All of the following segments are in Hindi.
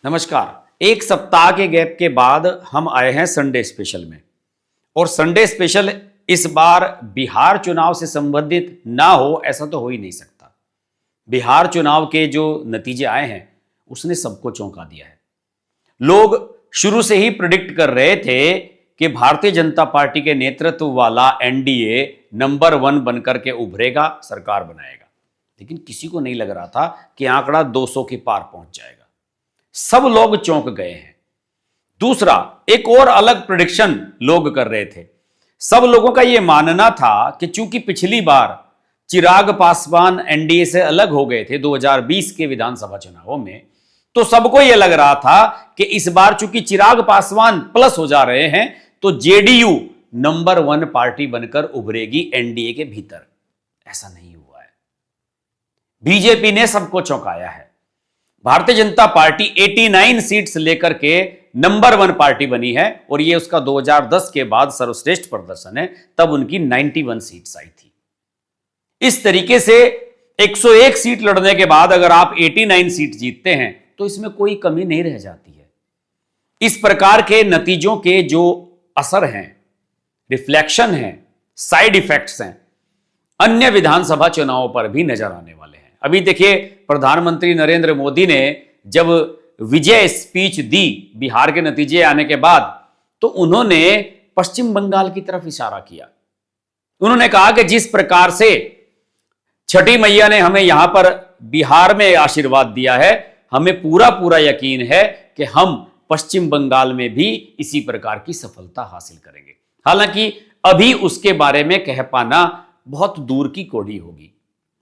नमस्कार। एक सप्ताह के गैप के बाद हम आए हैं संडे स्पेशल में। और संडे स्पेशल इस बार बिहार चुनाव से संबंधित ना हो ऐसा तो हो ही नहीं सकता। बिहार चुनाव के जो नतीजे आए हैं उसने सबको चौंका दिया है। लोग शुरू से ही प्रिडिक्ट कर रहे थे कि भारतीय जनता पार्टी के नेतृत्व वाला एनडीए नंबर 1 बनकर के उभरेगा, सरकार बनाएगा। लेकिन किसी को नहीं लग रहा था कि आंकड़ा 200 के पार पहुंच जाएगा। सब लोग चौंक गए हैं। दूसरा, एक और अलग प्रेडिक्शन लोग कर रहे थे। सब लोगों का यह मानना था कि चूंकि पिछली बार चिराग पासवान एनडीए से अलग हो गए थे 2020 के विधानसभा चुनावों में, तो सबको यह लग रहा था कि इस बार चूंकि चिराग पासवान प्लस हो जा रहे हैं तो जेडीयू नंबर 1 पार्टी बनकर उभरेगी एनडीए के भीतर। ऐसा नहीं हुआ है। बीजेपी ने सबको चौंकाया है। भारतीय जनता पार्टी 89 सीट्स लेकर के नंबर 1 पार्टी बनी है और यह उसका 2010 के बाद सर्वश्रेष्ठ प्रदर्शन है। तब उनकी 91 सीट्स आई थी। इस तरीके से 101 सीट लड़ने के बाद अगर आप 89 सीट जीतते हैं तो इसमें कोई कमी नहीं रह जाती है। इस प्रकार के नतीजों के जो असर हैं, रिफ्लेक्शन हैं, साइड इफेक्ट्स हैं, अन्य विधानसभा चुनावों पर भी नजर आने वाले हैं। अभी देखिए, प्रधानमंत्री नरेंद्र मोदी ने जब विजय स्पीच दी बिहार के नतीजे आने के बाद, तो उन्होंने पश्चिम बंगाल की तरफ इशारा किया। उन्होंने कहा कि जिस प्रकार से छठी मैया ने हमें यहां पर बिहार में आशीर्वाद दिया है, हमें पूरा पूरा यकीन है कि हम पश्चिम बंगाल में भी इसी प्रकार की सफलता हासिल करेंगे। हालांकि अभी उसके बारे में कह पाना बहुत दूर की कौड़ी होगी।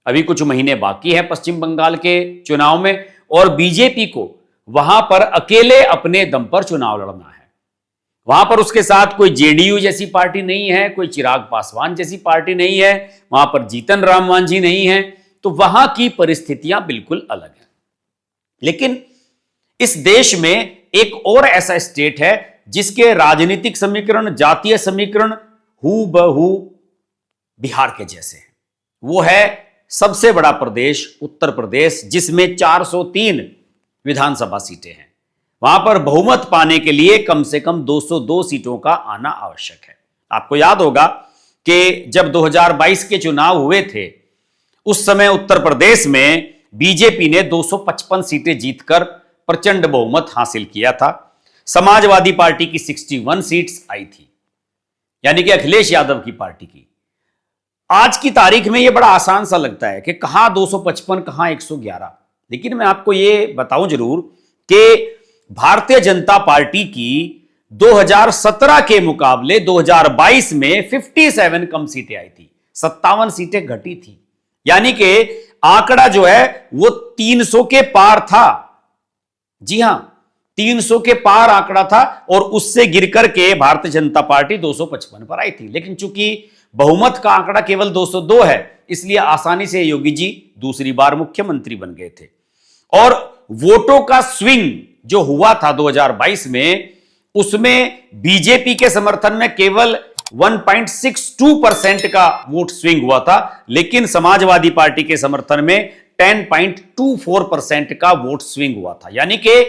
अभी कुछ महीने बाकी है पश्चिम बंगाल के चुनाव में और बीजेपी को वहां पर अकेले अपने दम पर चुनाव लड़ना है। वहां पर उसके साथ कोई जेडीयू जैसी पार्टी नहीं है, कोई चिराग पासवान जैसी पार्टी नहीं है, वहां पर जीतन राम मांझी नहीं है। तो वहां की परिस्थितियां बिल्कुल अलग हैं। लेकिन इस देश में एक और ऐसा स्टेट है जिसके राजनीतिक समीकरण, जातीय समीकरण हूबहू बिहार के जैसे हैं। वो है सबसे बड़ा प्रदेश उत्तर प्रदेश, जिसमें 403 विधानसभा सीटें हैं। वहां पर बहुमत पाने के लिए कम से कम 202 सीटों का आना आवश्यक है। आपको याद होगा कि जब 2022 के चुनाव हुए थे उस समय उत्तर प्रदेश में बीजेपी ने 255 सीटें जीतकर प्रचंड बहुमत हासिल किया था। समाजवादी पार्टी की 61 सीट्स आई थी, यानी कि अखिलेश यादव की पार्टी की। आज की तारीख में यह बड़ा आसान सा लगता है कि कहां 255 कहां 111। लेकिन मैं आपको यह बताऊं जरूर कि भारतीय जनता पार्टी की 2017 के मुकाबले 2022 में 57 कम सीटें आई थी, 57 सीटें घटी थी। यानी कि आंकड़ा जो है वो 300 के पार था। जी हां, 300 के पार आंकड़ा था और उससे गिरकर के भारतीय जनता पार्टी 255 पर आई थी। लेकिन चूंकि बहुमत का आंकड़ा केवल 202 है, इसलिए आसानी से योगी जी दूसरी बार मुख्यमंत्री बन गए थे। और वोटों का स्विंग जो हुआ था 2022 में, उसमें बीजेपी के समर्थन में केवल 1.62% का वोट स्विंग हुआ था, लेकिन समाजवादी पार्टी के समर्थन में 10.24% का वोट स्विंग हुआ था। यानी कि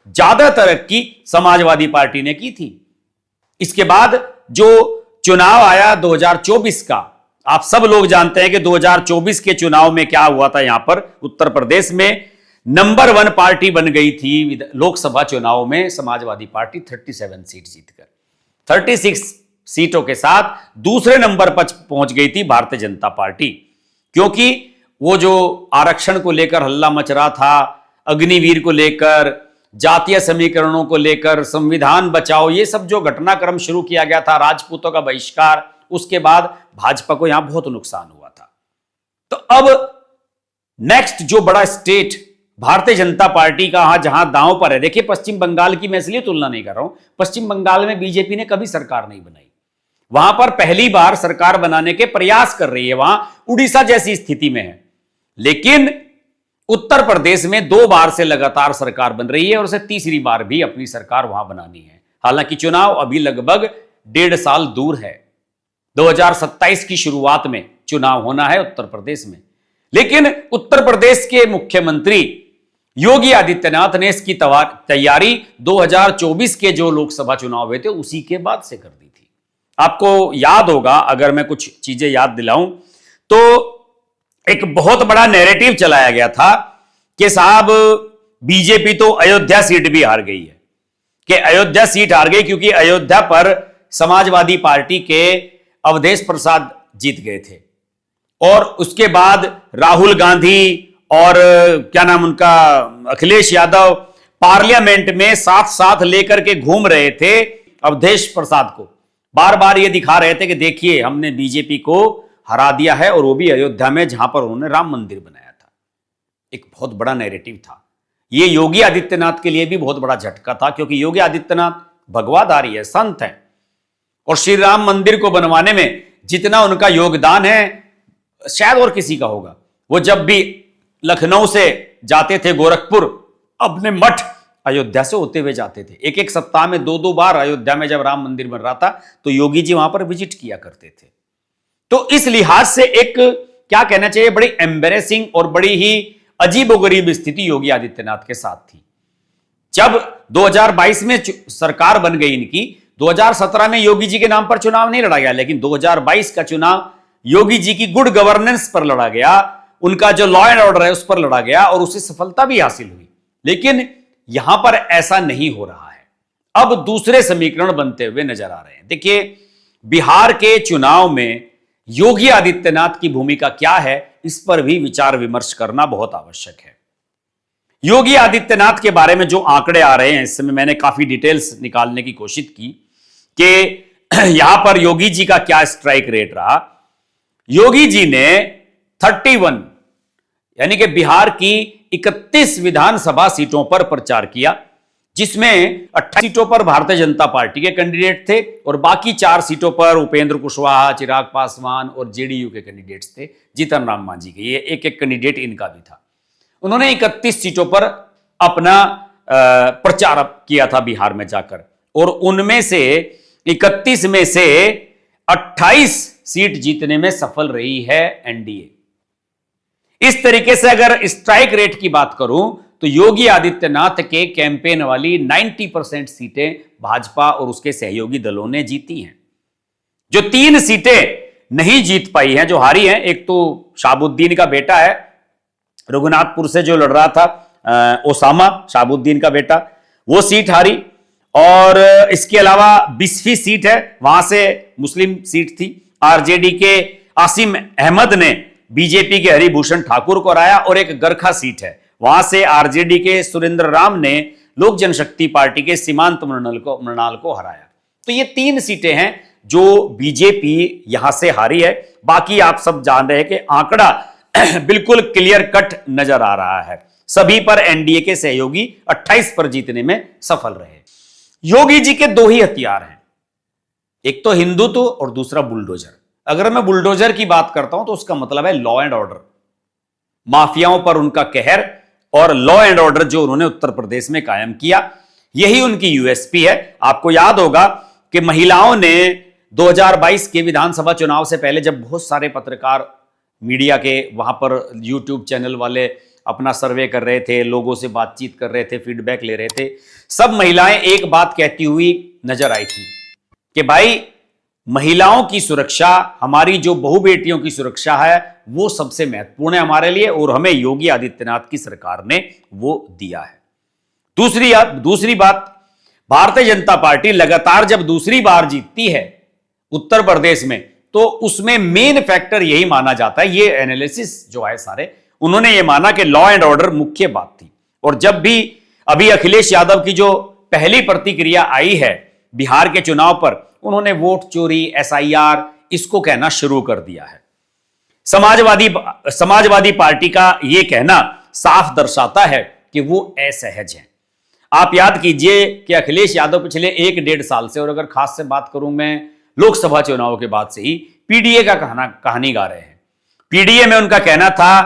ज्यादा तरक्की समाजवादी पार्टी ने की थी। इसके बाद जो चुनाव आया 2024 का, आप सब लोग जानते हैं कि 2024 के चुनाव में क्या हुआ था। यहां पर उत्तर प्रदेश में नंबर 1 पार्टी बन गई थी लोकसभा चुनाव में समाजवादी पार्टी 37 सीट जीतकर। 36 सीटों के साथ दूसरे नंबर पर पहुंच गई थी भारतीय जनता पार्टी, क्योंकि वो जो आरक्षण को लेकर हल्ला मच रहा था, अग्निवीर को लेकर, जातीय समीकरणों को लेकर, संविधान बचाओ, ये सब जो घटनाक्रम शुरू किया गया था, राजपूतों का बहिष्कार, उसके बाद भाजपा को यहां बहुत नुकसान हुआ था। तो अब नेक्स्ट जो बड़ा स्टेट भारतीय जनता पार्टी का जहां दांव पर है, देखिए पश्चिम बंगाल की मैं इसलिए तुलना नहीं कर रहा हूं, पश्चिम बंगाल में बीजेपी ने कभी सरकार नहीं बनाई। वहां पर पहली बार सरकार बनाने के प्रयास कर रही है, वहां उड़ीसा जैसी स्थिति में है। लेकिन उत्तर प्रदेश में 2 बार से लगातार सरकार बन रही है और उसे तीसरी बार भी अपनी सरकार वहां बनानी है। हालांकि चुनाव अभी लगभग 1.5 साल दूर है। 2027 की शुरुआत में चुनाव होना है उत्तर प्रदेश में। लेकिन उत्तर प्रदेश के मुख्यमंत्री योगी आदित्यनाथ ने इसकी तैयारी 2024 के जो लोकसभा चुनाव हुए थे उसी के बाद से कर दी थी। आपको याद होगा, अगर मैं कुछ चीजें याद दिलाऊं, तो एक बहुत बड़ा नैरेटिव चलाया गया था कि साहब बीजेपी तो अयोध्या सीट भी हार गई है, कि अयोध्या सीट हार गई क्योंकि अयोध्या पर समाजवादी पार्टी के अवधेश प्रसाद जीत गए थे, और उसके बाद राहुल गांधी और क्या नाम उनका, अखिलेश यादव पार्लियामेंट में साथ साथ लेकर के घूम रहे थे अवधेश प्रसाद को, बार बार ये दिखा रहे थे कि देखिए हमने बीजेपी को हरा दिया है, और वो भी अयोध्या में जहां पर उन्होंने राम मंदिर बनाया था। एक बहुत बड़ा नैरेटिव था। ये योगी आदित्यनाथ के लिए भी बहुत बड़ा झटका था, क्योंकि योगी आदित्यनाथ भगवाधारी है, संत है, और श्री राम मंदिर को बनवाने में जितना उनका योगदान है शायद और किसी का होगा। वो जब भी लखनऊ से जाते थे गोरखपुर, अपने मठ अयोध्या से होते हुए जाते थे। एक एक सप्ताह में 2-2 बार अयोध्या में जब राम मंदिर बन रहा था तो योगी जी वहां पर विजिट किया करते थे। तो इस लिहाज से एक क्या कहना चाहिए, बड़ी एम्बेरेसिंग और बड़ी ही अजीबोगरीब स्थिति योगी आदित्यनाथ के साथ थी। जब 2022 में सरकार बन गई इनकी, 2017 में योगी जी के नाम पर चुनाव नहीं लड़ा गया, लेकिन 2022 का चुनाव योगी जी की गुड गवर्नेंस पर लड़ा गया, उनका जो लॉ एंड ऑर्डर है उस पर लड़ा गया, और उससे सफलता भी हासिल हुई। लेकिन यहां पर ऐसा नहीं हो रहा है। अब दूसरे समीकरण बनते हुए नजर आ रहे हैं। देखिए, बिहार के चुनाव में योगी आदित्यनाथ की भूमिका क्या है, इस पर भी विचार विमर्श करना बहुत आवश्यक है। योगी आदित्यनाथ के बारे में जो आंकड़े आ रहे हैं, इस समय मैंने काफी डिटेल्स निकालने की कोशिश की कि यहां पर योगी जी का क्या स्ट्राइक रेट रहा। योगी जी ने 31 यानी कि बिहार की 31 विधानसभा सीटों पर प्रचार किया, जिसमें 28 सीटों पर भारतीय जनता पार्टी के कैंडिडेट थे, और बाकी 4 सीटों पर उपेंद्र कुशवाहा, चिराग पासवान और जेडीयू के कैंडिडेट्स थे, जीतन राम मांझी के। ये एक एक कैंडिडेट इनका भी था। उन्होंने 31 सीटों पर अपना प्रचार किया था बिहार में जाकर, और उनमें से 31 में से 28 सीट जीतने में सफल रही है एनडीए। इस तरीके से अगर स्ट्राइक रेट की बात करूं तो योगी आदित्यनाथ के कैंपेन वाली 90% सीटें भाजपा और उसके सहयोगी दलों ने जीती हैं। जो 3 सीटें नहीं जीत पाई हैं, जो हारी हैं, एक तो शाहबुद्दीन का बेटा है, रघुनाथपुर से जो लड़ रहा था, ओसामा शाहबुद्दीन का बेटा, वो सीट हारी, और इसके अलावा 20वीं सीट है, वहां से मुस्लिम सीट थी। आरजेडी के आसिम अहमद ने बीजेपी के हरिभूषण ठाकुर को हराया, और एक गरखा सीट है, वहां से आरजेडी के सुरेंद्र राम ने लोक जनशक्ति पार्टी के सीमांत मृणाल को हराया। तो ये 3 सीटें हैं जो बीजेपी यहां से हारी है। बाकी आप सब जान रहे हैं कि आंकड़ा बिल्कुल क्लियर कट नजर आ रहा है। सभी पर एनडीए के सहयोगी 28 पर जीतने में सफल रहे। योगी जी के 2 ही हथियार हैं, एक तो हिंदुत्व और दूसरा बुलडोजर। अगर मैं बुलडोजर की बात करता हूं तो उसका मतलब है लॉ एंड ऑर्डर, माफियाओं पर उनका कहर, और लॉ एंड ऑर्डर जो उन्होंने उत्तर प्रदेश में कायम किया, यही उनकी यूएसपी है। आपको याद होगा कि महिलाओं ने 2022 के विधानसभा चुनाव से पहले, जब बहुत सारे पत्रकार मीडिया के वहां पर यूट्यूब चैनल वाले अपना सर्वे कर रहे थे, लोगों से बातचीत कर रहे थे, फीडबैक ले रहे थे, सब महिलाएं एक बात कहती हुई नजर आई थी कि भाई महिलाओं की सुरक्षा, हमारी जो बहु बेटियों की सुरक्षा है, वो सबसे महत्वपूर्ण है हमारे लिए, और हमें योगी आदित्यनाथ की सरकार ने वो दिया है। दूसरी बात, भारतीय जनता पार्टी लगातार जब दूसरी बार जीतती है उत्तर प्रदेश में, तो उसमें मेन फैक्टर यही माना जाता है, ये एनालिसिस जो है सारे, उन्होंने ये माना कि लॉ एंड ऑर्डर मुख्य बात थी। और जब भी अभी अखिलेश यादव की जो पहली प्रतिक्रिया आई है बिहार के चुनाव पर, उन्होंने वोट चोरी, एसआईआर, इसको कहना शुरू कर दिया है। समाजवादी पार्टी का यह कहना साफ दर्शाता है कि वो असहज हैं। आप याद कीजिए कि अखिलेश यादव पिछले 1-1.5 साल से, और अगर खास से बात करूं मैं लोकसभा चुनाव के बाद से ही, पीडीए का कहानी गा रहे हैं। पीडीए में उनका कहना था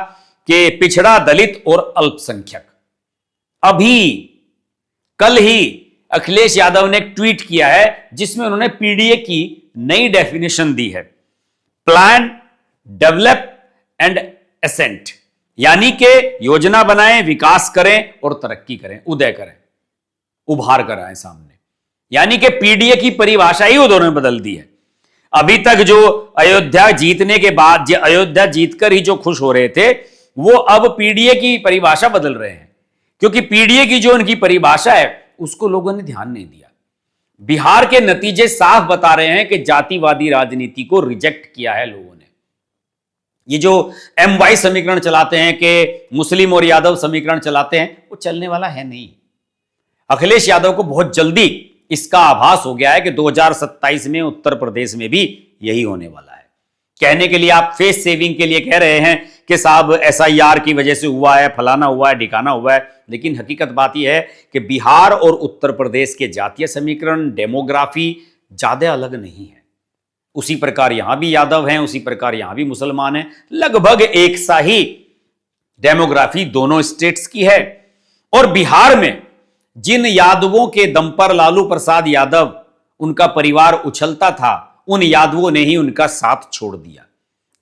कि पिछड़ा, दलित और अल्पसंख्यक। अभी कल ही अखिलेश यादव ने एक ट्वीट किया है जिसमें उन्होंने पीडीए की नई डेफिनेशन दी है, प्लान, डेवलप एंड एसेंट, यानी कि योजना बनाएं, विकास करें और तरक्की करें, उदय करें, उभार कर आए सामने। यानी कि पीडीए की परिभाषा ही उन्होंने बदल दी है। अभी तक जो अयोध्या जीतने के बाद, अयोध्या जीतकर ही जो खुश हो रहे थे, वो अब पीडीए की परिभाषा बदल रहे हैं, क्योंकि पीडीए की जो उनकी परिभाषा है उसको लोगों ने ध्यान नहीं दिया। बिहार के नतीजे साफ बता रहे हैं कि जातिवादी राजनीति को रिजेक्ट किया है लोगों ने। ये जो MY समीकरण चलाते हैं कि मुस्लिम और यादव समीकरण चलाते हैं, वो चलने वाला है नहीं। अखिलेश यादव को बहुत जल्दी इसका आभास हो गया है कि 2027 में उत्तर प्रदेश में भी यही होने वाला है। कहने के लिए आप फेस सेविंग के लिए कह रहे हैं कि साहब SIR की वजह से हुआ है, फलाना हुआ है, ढिकाना हुआ है, लेकिन हकीकत बात यह है कि बिहार और उत्तर प्रदेश के जातीय समीकरण, डेमोग्राफी ज्यादा अलग नहीं है। उसी प्रकार यहां भी यादव हैं, उसी प्रकार यहां भी मुसलमान हैं, लगभग एक सा ही डेमोग्राफी दोनों स्टेट्स की है। और बिहार में जिन यादवों के दम पर लालू प्रसाद यादव, उनका परिवार उछलता था, उन यादवों ने ही उनका साथ छोड़ दिया।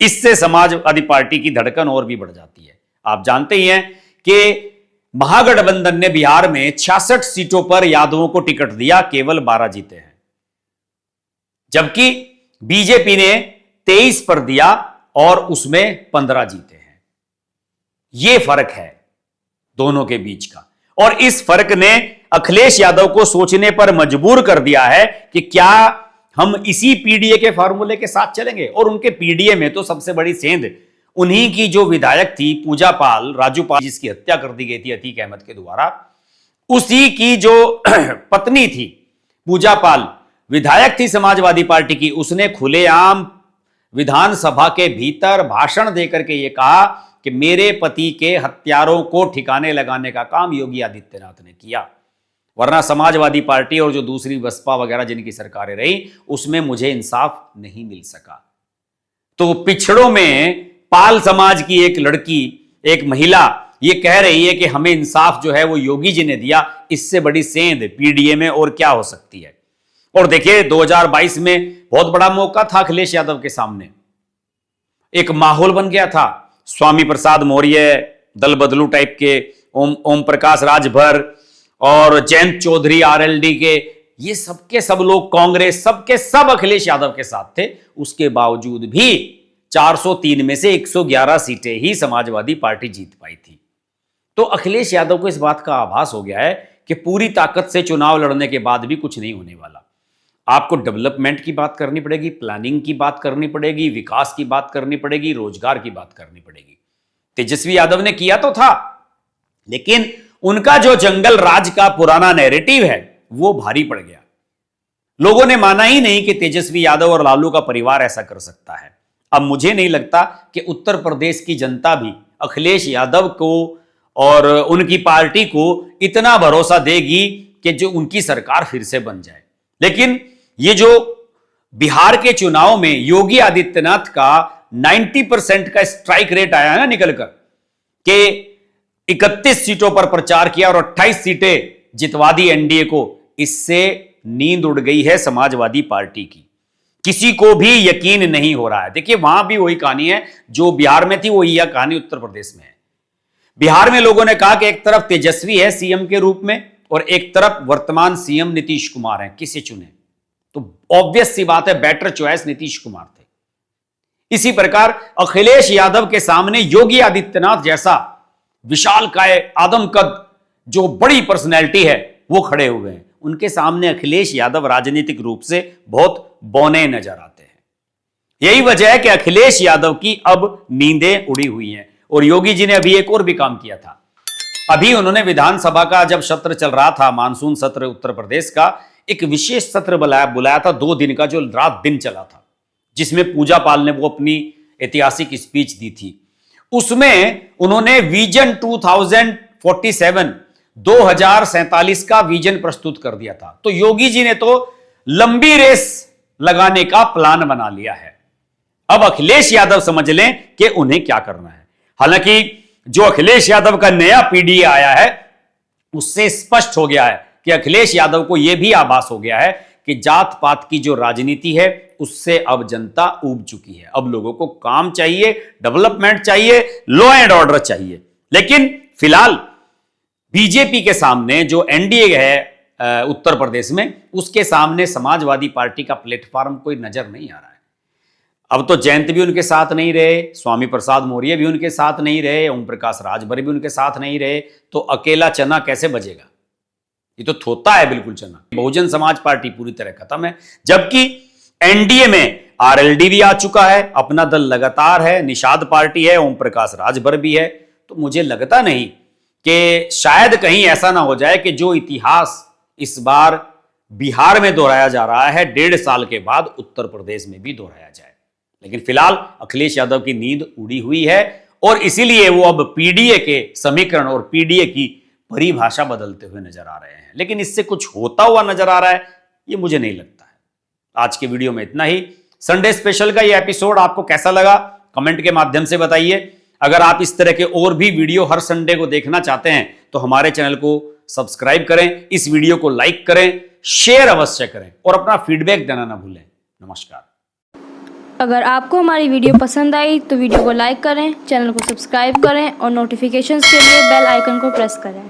इससे समाजवादी पार्टी की धड़कन और भी बढ़ जाती है। आप जानते ही हैं कि महागठबंधन ने बिहार में 66 सीटों पर यादवों को टिकट दिया, केवल 12 जीते हैं, जबकि बीजेपी ने 23 पर दिया और उसमें 15 जीते हैं। यह फर्क है दोनों के बीच का, और इस फर्क ने अखिलेश यादव को सोचने पर मजबूर कर दिया है कि क्या हम इसी पीडीए के फार्मूले के साथ चलेंगे। और उनके पीडीए में तो सबसे बड़ी सेंध उन्हीं की जो विधायक थी पूजा पाल, राजू पाल, जिसकी हत्या कर दी गई थी अतीक अहमद के द्वारा, उसी की जो पत्नी थी पूजा पाल, विधायक थी समाजवादी पार्टी की, उसने खुलेआम विधानसभा के भीतर भाषण देकर के यह कहा कि मेरे पति के हत्यारों को ठिकाने लगाने का काम योगी आदित्यनाथ ने किया, वरना समाजवादी पार्टी और जो दूसरी बसपा वगैरह जिनकी सरकारें रही, उसमें मुझे इंसाफ नहीं मिल सका। तो पिछड़ों में पाल समाज की एक लड़की, एक महिला ये कह रही है कि हमें इंसाफ जो है वो योगी जी ने दिया। इससे बड़ी सेंध पीडीए में और क्या हो सकती है। और देखिए 2022 में बहुत बड़ा मौका था अखिलेश यादव के सामने, एक माहौल बन गया था। स्वामी प्रसाद मौर्य, दल बदलू टाइप के, ओम प्रकाश राजभर और जयंत चौधरी RLD के, ये सबके सब लोग, कांग्रेस, सबके सब अखिलेश यादव के साथ थे। उसके बावजूद भी 403 में से 111 सीटें ही समाजवादी पार्टी जीत पाई थी। तो अखिलेश यादव को इस बात का आभास हो गया है कि पूरी ताकत से चुनाव लड़ने के बाद भी कुछ नहीं होने वाला। आपको डेवलपमेंट की बात करनी पड़ेगी, प्लानिंग की बात करनी पड़ेगी, विकास की बात करनी पड़ेगी, रोजगार की बात करनी पड़ेगी। तेजस्वी यादव ने किया तो था, लेकिन उनका जो जंगल राज का पुराना नैरेटिव है वो भारी पड़ गया। लोगों ने माना ही नहीं कि तेजस्वी यादव और लालू का परिवार ऐसा कर सकता है। अब मुझे नहीं लगता कि उत्तर प्रदेश की जनता भी अखिलेश यादव को और उनकी पार्टी को इतना भरोसा देगी कि जो उनकी सरकार फिर से बन जाए। लेकिन ये जो बिहार के चुनाव में योगी आदित्यनाथ का 90% का स्ट्राइक रेट आया है ना निकलकर, कि 31 सीटों पर प्रचार किया और 28 सीटें जितवा दी एनडीए को, इससे नींद उड़ गई है समाजवादी पार्टी की। किसी को भी यकीन नहीं हो रहा है। देखिए वहां भी वही कहानी है जो बिहार में थी, वही यह कहानी उत्तर प्रदेश में है। बिहार में लोगों ने कहा कि एक तरफ तेजस्वी है सीएम के रूप में और एक तरफ वर्तमान सीएम नीतीश कुमार हैं, किसे चुने? तो ऑब्वियस सी बात है, बेटर चॉइस नीतीश कुमार थे। इसी प्रकार अखिलेश यादव के सामने योगी आदित्यनाथ जैसा विशालकाय आदमकद जो बड़ी पर्सनैलिटी है वो खड़े हुए हैं। उनके सामने अखिलेश यादव राजनीतिक रूप से बहुत बौने नजर आते हैं। यही वजह है कि अखिलेश यादव की अब नींदें उड़ी हुई हैं। और योगी जी ने अभी एक और भी काम किया था। अभी उन्होंने विधानसभा का जब सत्र चल रहा था, मानसून सत्र उत्तर प्रदेश का, एक विशेष सत्र बुलाया था 2 दिन का, जो रात दिन चला था, जिसमें पूजा पाल ने वो अपनी ऐतिहासिक स्पीच दी थी। उसमें उन्होंने विजन 2047 का विजन प्रस्तुत कर दिया था। तो योगी जी ने तो लंबी रेस लगाने का प्लान बना लिया है। अब अखिलेश यादव समझ लें कि उन्हें क्या करना है। हालांकि जो अखिलेश यादव का नया पीडीए आया है उससे स्पष्ट हो गया है कि अखिलेश यादव को यह भी आभास हो गया है कि जात पात की जो राजनीति है उससे अब जनता ऊब चुकी है। अब लोगों को काम चाहिए, डेवलपमेंट चाहिए, लॉ एंड ऑर्डर चाहिए। लेकिन फिलहाल बीजेपी के सामने जो एनडीए है उत्तर प्रदेश में, उसके सामने समाजवादी पार्टी का प्लेटफॉर्म कोई नजर नहीं आ रहा है। अब तो जयंत भी उनके साथ नहीं रहे, स्वामी प्रसाद मौर्य भी उनके साथ नहीं रहे, ओम प्रकाश राजभर भी उनके साथ नहीं रहे, तो अकेला चना कैसे बजेगा? ये तो थोता है बिल्कुल चना। बहुजन समाज पार्टी पूरी तरह खत्म है, जबकि एनडीए में आरएलडी भी आ चुका है, अपना दल लगातार है, निषाद पार्टी है, ओम प्रकाश राजभर भी है। तो मुझे लगता नहीं कि शायद कहीं ऐसा ना हो जाए कि जो इतिहास इस बार बिहार में दोहराया जा रहा है, 1.5 साल के बाद उत्तर प्रदेश में भी दोहराया जाए। लेकिन फिलहाल अखिलेश यादव की नींद उड़ी हुई है और इसीलिए वो अब पीडीए के समीकरण और पीडीए की परिभाषा बदलते हुए नजर आ रहे हैं। लेकिन इससे कुछ होता हुआ नजर आ रहा है, ये मुझे नहीं लगता है। आज के वीडियो में इतना ही। संडे स्पेशल का ये एपिसोड आपको कैसा लगा कमेंट के माध्यम से बताइए। अगर आप इस तरह के और भी वीडियो हर संडे को देखना चाहते हैं तो हमारे चैनल को सब्सक्राइब करें, इस वीडियो को लाइक करें, शेयर अवश्य करें और अपना फीडबैक देना ना भूलें। नमस्कार। अगर आपको हमारी वीडियो पसंद आई तो वीडियो को लाइक करें, चैनल को सब्सक्राइब करें और नोटिफिकेशंस के लिए बेल आइकन को प्रेस करें।